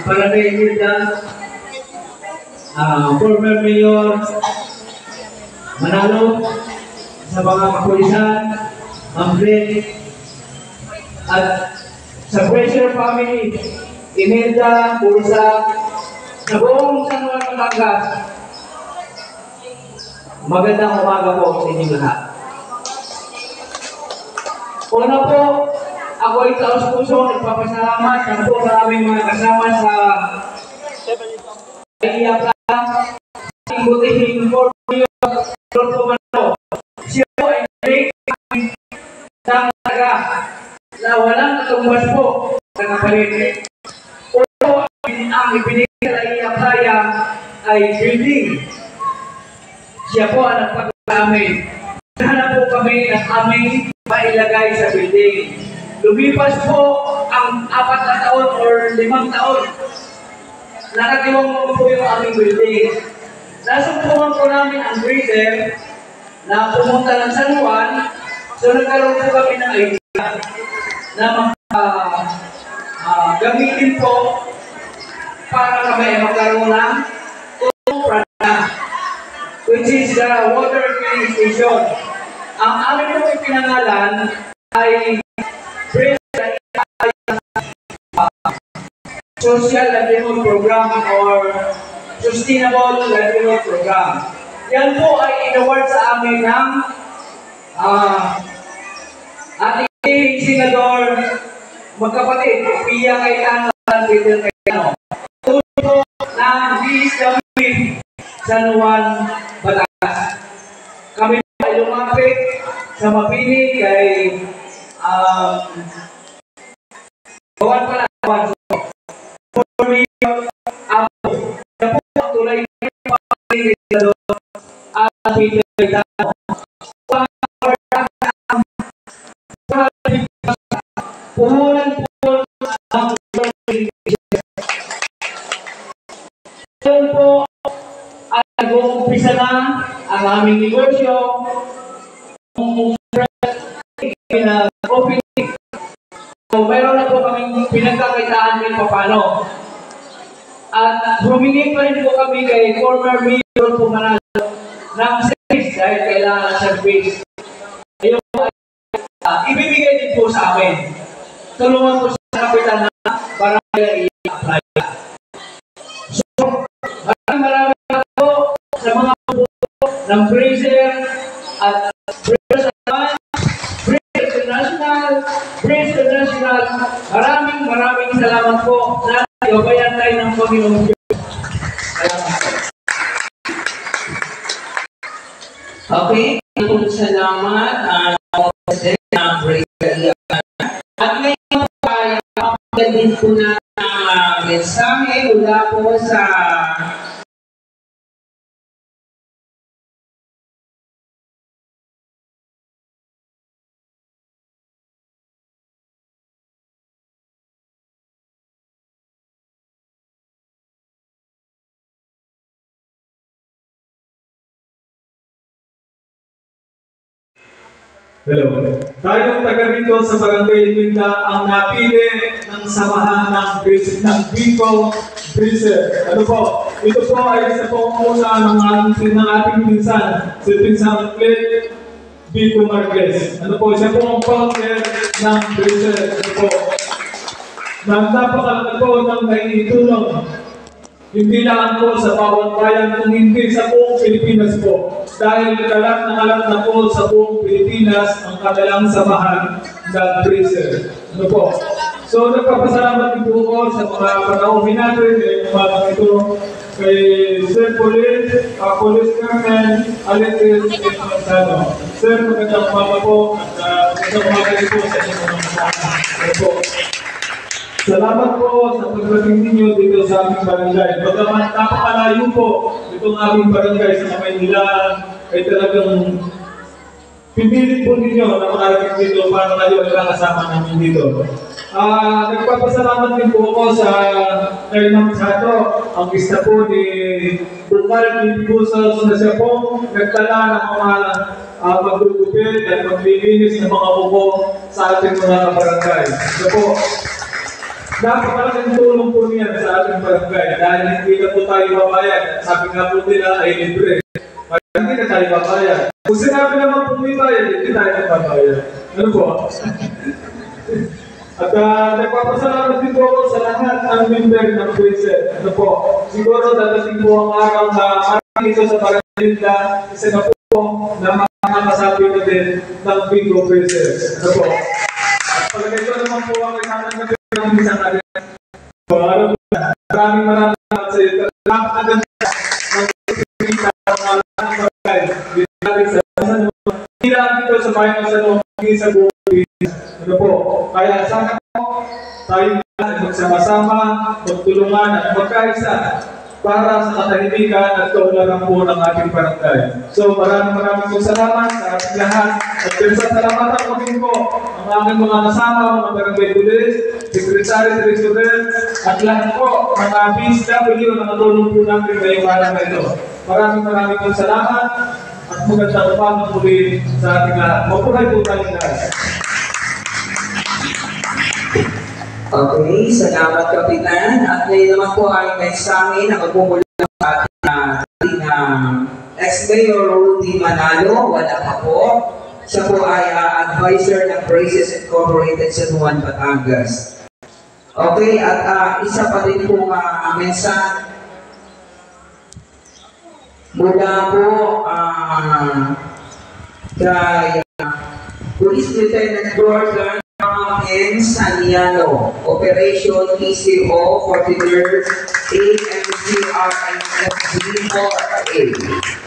Barangay Imelda, former Mayor Manalo, sa mga kapulisan, Ma'am Glenn, at sa Fraser family, Imelda, Pursa, sa buong San Juan, Batangas. Magandang umaga po sa inyong lahat. Una po, ako ay taos-puso nagpapasalamat sa po sa aming mga kasama sa Iapla, ating butihing former Lord Comando. Siya po ay naging ng taga na walang katumbas po sa kapalit. Ulo ang ibinigay sa Iapla ay building. Siya po ang nagpagkakamin. Hanap po kami ng aming mailagay sa building. Lumipas po ang 4 na taon or 5 taon. Nakatiwang po yung aming building. Nasumpungan po namin ang breeder na pumunta ng San Juan. So nagkaroon po kami ng idea na gamitin po para kami magkaroon ng prana, which is the water filling station. Ang aming po pinangalan ay Social Livelihood Program or Sustainable Livelihood Program. Yan po ay in-award sa amin ng ating senador magkapatid, Pia Cayetano at Peter Cayetano. Tuto ng DSWD San Juan, Batangas. Kami ay lumapit sa mapili kay Bawan pala, Bawan. For me, na po tulay ng pamilya doon at Peter Cayetano. Puhunan po ang doon po ay nag-uumpisa na ang aming negosyo. Opening. So, meron na po kaming pinagkakitaan din paano. At humingi pa rin po kami kay former Mayor po Manalo ng service dahil kailangan ng service. Ayun po, ibibigay din po sa amin. Tulungan po sa kapitan na para i-apply. So, maraming po sa mga po ng Fraser at Fraser International. Maraming salamat po na gabayan tayo ng Panginoon Diyos. Okay, salamat ng Fraser. At ngayon po ay kapagandin po na mensahe mula po sa Hello. Tayong taga dito sa Barangay Imelda ang napili ng samahan ng Biko Breezer. Ano po? Ito po ay sa pangunguna ng ating pinsan, si Pinsan Clay Biko Marquez. Ano po? Siya po ang founder ng Breezer. Ano po? Napakalaki po ng naitulong. Hindi lang po sa bawat bayan, kung hindi sa buong Pilipinas po. Dahil kalat na po sa buong Pilipinas ang kanilang samahan ng Breezer. Ano po? So, nagpapasalamat din po ko sa mga panahon natin, mga ito, kay Sir Police, Police Colonel, Alexis, and Mansano. Sir, magandang umaga po, at magandang umaga po sa inyong mga kasama. Ano po? Salamat po sa pagdating ninyo dito sa aming barangay. Bagaman napakalayo po itong aming barangay sa Maynila ay talagang pinilit po ninyo na makarating dito para kayo ay kasama namin dito. Nagpapasalamat din po ako sa kay Ma'am Chato, ang isa po ni Bukal Pinibusas na siya po nagtala ng mga magugupit at maglilinis ng mga upo sa ating mga barangay. So po, Napakalaking tulong po niya sa ating barangay dahil hindi na po tayo babayad. Sabi nga po nila ay libre. Hindi na tayo babayad. Kung sinabi naman po may bayad, hindi tayo babayad. Ano po? At nagpapasalamat din po ako sa lahat ng member ng Quezon. Ano po? Siguro dadating po ang araw na marami ito sa barangay nila. Isa na po na makakasabi na din ng Bingo Quezon. Ano po? At palagay ko naman po ang kailangan ng isang natin. Maraming salamat sa iyo. Napakaganda ng pagkikita ng mga barangay. Hindi lang dito sa bayan ng San Juan, sa buong Pilipinas. Ano po? Kaya sana po tayo magsama-sama, magtulungan at magkaisa para sa katahimikan at kaunlaran po ng ating barangay. So maraming po salamat sa ating lahat. At salamatan ko din po ang aming mga kasama, mga barangay police, secretary, treasurer, at lahat po mga BSW na natulong po namin ngayong araw na ito. Maraming po salamat at magandang umaga muli sa ating lahat. Mabuhay po tayo lahat. Okay, salamat Kapitan. At ngayon naman po ay mensahe na magmumula sa ating ex-mayor Rudy Manalo. Wala pa po. Siya po ay advisor ng Braces Incorporated sa San Batangas. Okay, at isa pa rin po mensahe mula po kay Police Lieutenant Gordon N. Saniano, Operation PCO 43 AMCRNFB 4A.